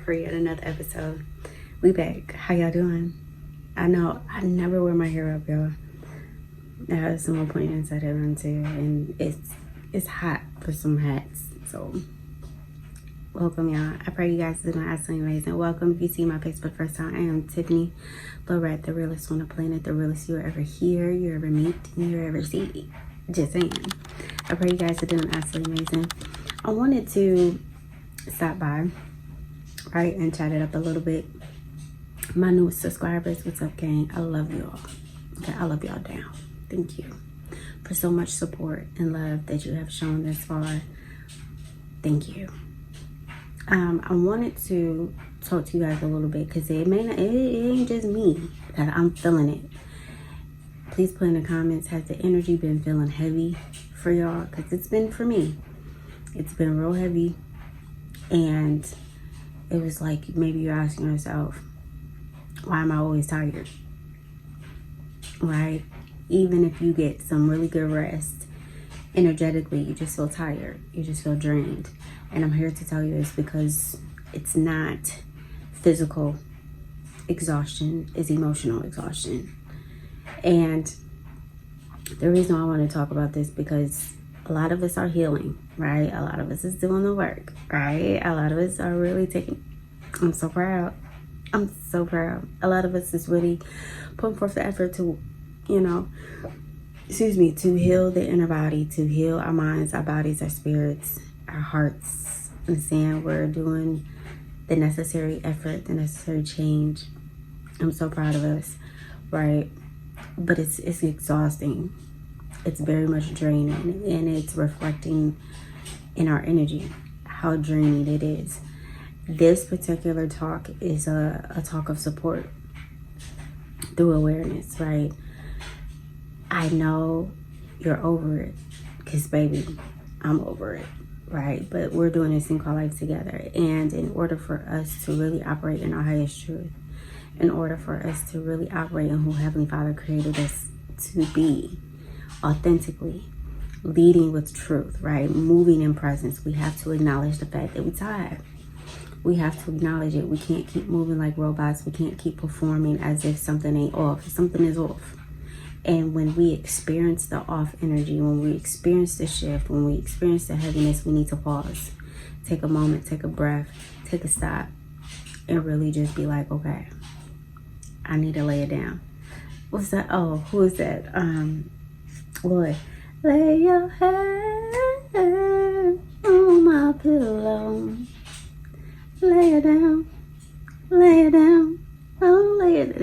For yet another episode. We back. How y'all doing? I know I never wear my hair up, y'all. I have some appointments I run to, and it's hot for some hats. So welcome, y'all. I pray you guys are doing absolutely amazing. Welcome. If you see my face for the first time, I am Tiffany Lorette, the realest on the planet, the realest you ever hear, you ever meet, and you ever see. Just saying. I pray you guys are doing absolutely amazing. I wanted to stop by, right, and chat it up a little bit. My new subscribers, what's up, gang? I love y'all. Okay, I love y'all down. Thank you for so much support and love that you have shown this far. Thank you. I wanted to talk to you guys a little bit because it ain't just me that I'm feeling it. Please put in the comments, has the energy been feeling heavy for y'all? Because it's been for me. It's been real heavy, and it was like maybe you're asking yourself, why am I always tired? Right? Even if you get some really good rest, energetically, you just feel tired. You just feel drained. And I'm here to tell you this because it's not physical exhaustion, it's emotional exhaustion. And the reason I want to talk about this because a lot of us are healing, right? A lot of us is doing the work, right? A lot of us are really taking, I'm so proud. I'm so proud. A lot of us is really putting forth the effort to, to heal the inner body, to heal our minds, our bodies, our spirits, our hearts. Understand we're doing the necessary effort, the necessary change. I'm so proud of us, right? But it's exhausting. It's very much draining, and it's reflecting in our energy how draining it is. This particular talk is a talk of support through awareness, right? I know you're over it because, baby, I'm over it, right? But we're doing this thing called life together. And in order for us to really operate in our highest truth, in order for us to really operate in who Heavenly Father created us to be, authentically, leading with truth, right? Moving in presence, we have to acknowledge the fact that we're tired. We have to acknowledge it. We can't keep moving like robots. We can't keep performing as if something ain't off. Something is off. And when we experience the off energy, when we experience the shift, when we experience the heaviness, we need to pause. Take a moment, take a breath, take a stop, and really just be like, okay, I need to lay it down. What's that? Oh, who is that? Lord, lay your head on my pillow. Lay it down, oh, lay it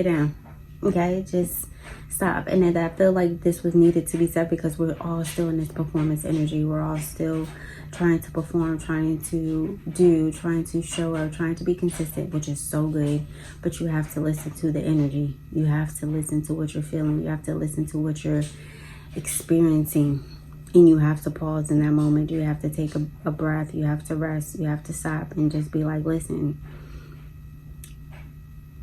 down, okay, just stop. And then I feel like this was needed to be said because we're all still in this performance energy. We're all still trying to perform, trying to do, trying to show up, trying to be consistent, which is so good. But you have to listen to the energy. You have to listen to what you're feeling. You have to listen to what you're experiencing. And you have to pause in that moment. You have to take a breath. You have to rest. You have to stop and just be like, listen,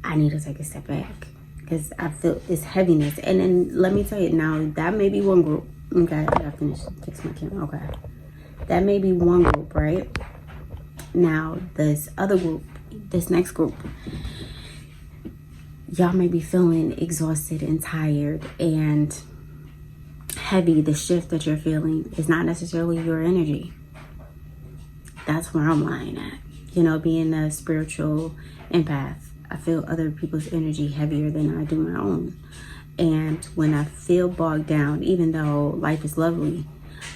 I need to take a step back because I feel this heaviness. And then let me tell you now, that may be one group. Okay, I gotta fix my camera. Okay. That may be one group, right? Now, this other group, this next group, y'all may be feeling exhausted and tired and heavy. The shift that you're feeling is not necessarily your energy. That's where I'm lying at. Being a spiritual empath, I feel other people's energy heavier than I do my own. And when I feel bogged down, even though life is lovely,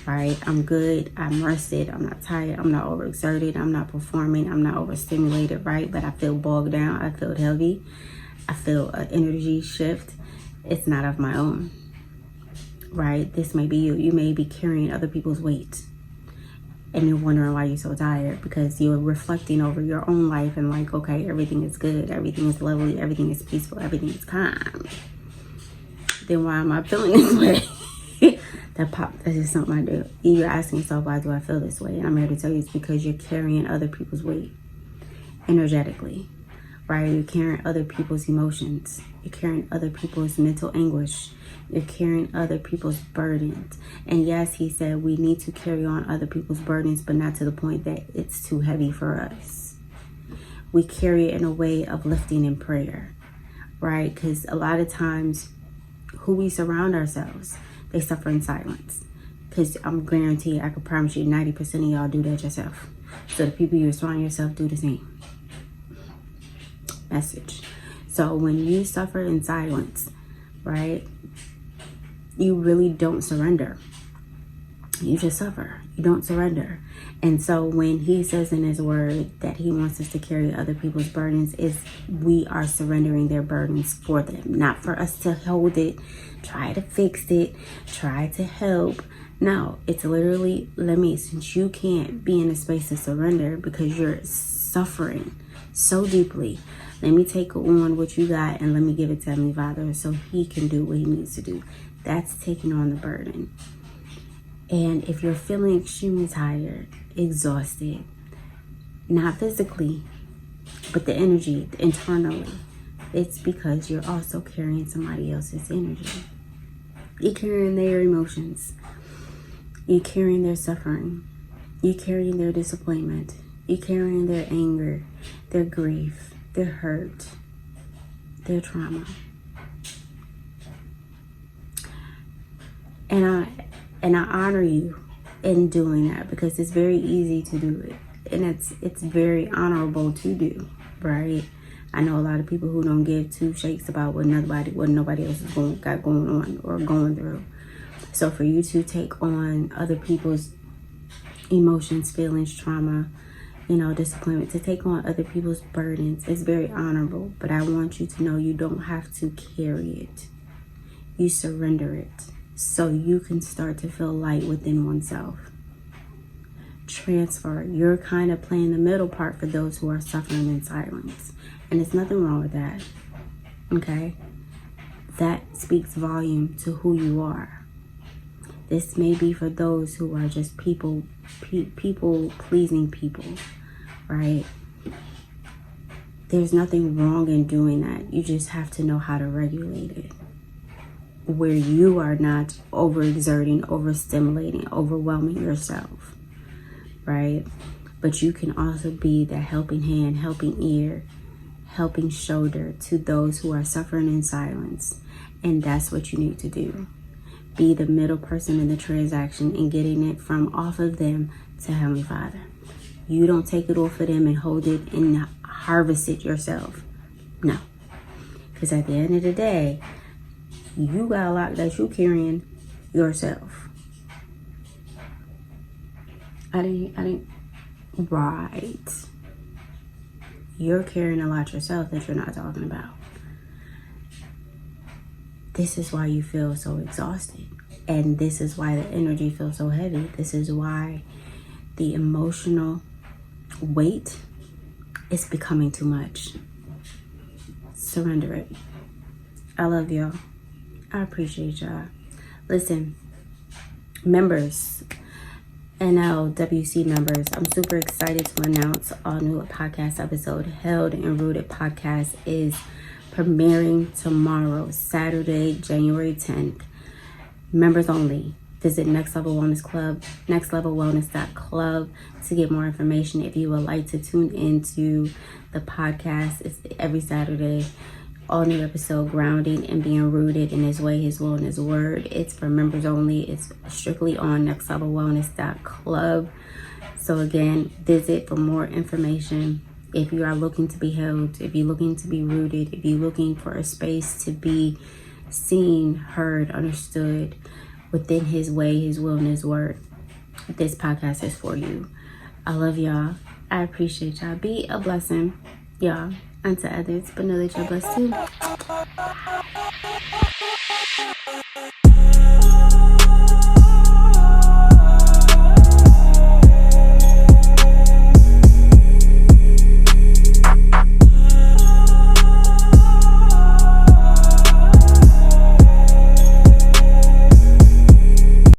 right? I'm good, I'm rested, I'm not tired, I'm not overexerted, I'm not performing, I'm not overstimulated, right? But I feel bogged down, I feel heavy, I feel an energy shift. It's not of my own. Right? This may be you. You may be carrying other people's weight and you're wondering why you're so tired because you're reflecting over your own life and like, okay, everything is good, everything is lovely, everything is peaceful, everything is calm. then why am I feeling this way? That's just something I do. You're asking yourself, why do I feel this way? And I'm here to tell you it's because you're carrying other people's weight energetically, right? You're carrying other people's emotions. You're carrying other people's mental anguish. You're carrying other people's burdens. And yes, he said we need to carry on other people's burdens, but not to the point that it's too heavy for us. We carry it in a way of lifting in prayer, right? Because a lot of times who we surround ourselves, they suffer in silence. Because I'm guaranteed, I can promise you 90% of y'all do that yourself. So the people you surround yourself do the same. Message. So when you suffer in silence, right, you really don't surrender. You just suffer. You don't surrender. And so when he says in his word that he wants us to carry other people's burdens, is we are surrendering their burdens for them, not for us to hold it, try to fix it, try to help. No, it's literally, since you can't be in a space of surrender because you're suffering so deeply, let me take on what you got and let me give it to Heavenly Father so he can do what he needs to do. That's taking on the burden. And if you're feeling extremely tired, exhausted, not physically, but the energy internally, it's because you're also carrying somebody else's energy. You're carrying their emotions. You're carrying their suffering. You're carrying their disappointment. You're carrying their anger, their grief, their hurt, their trauma. And I honor you in doing that because it's very easy to do it. And it's very honorable to do, right? I know a lot of people who don't give two shakes about what nobody else is got going on or going through. So for you to take on other people's emotions, feelings, trauma, disappointment, to take on other people's burdens is very honorable. But I want you to know you don't have to carry it. You surrender it so you can start to feel light within oneself. Transfer. You're kind of playing the middle part for those who are suffering in silence. And there's nothing wrong with that. Okay? That speaks volume to who you are. This may be for those who are just people pleasing people, right? There's nothing wrong in doing that. You just have to know how to regulate it, where you are not overexerting, overstimulating, overwhelming yourself, right? But you can also be that helping hand, helping ear, helping shoulder to those who are suffering in silence. And that's what you need to do. Be the middle person in the transaction and getting it from off of them to Heavenly Father. You don't take it off of them and hold it and harvest it yourself. No. Because at the end of the day, you got a lot that you carrying yourself. Right. You're carrying a lot yourself that you're not talking about. This is why you feel so exhausted. And this is why the energy feels so heavy. This is why the emotional weight is becoming too much. Surrender it. I love y'all. I appreciate y'all. Listen, members, NLWC members, I'm super excited to announce our new podcast episode. Held and Rooted podcast is premiering tomorrow, Saturday, January 10th. Members only. Visit Next Level Wellness Club, nextlevelwellness.club to get more information. If you would like to tune into the podcast, it's every Saturday. All new episode, grounding and being rooted in His way, His will, and His word. It's for members only. It's strictly on nextlevelwellness.club. So again, visit for more information. If you are looking to be held, if you're looking to be rooted, if you're looking for a space to be seen, heard, understood within His way, His will, and His word, this podcast is for you. I love y'all. I appreciate y'all. Be a blessing, y'all, unto others, but know that you're blessed too.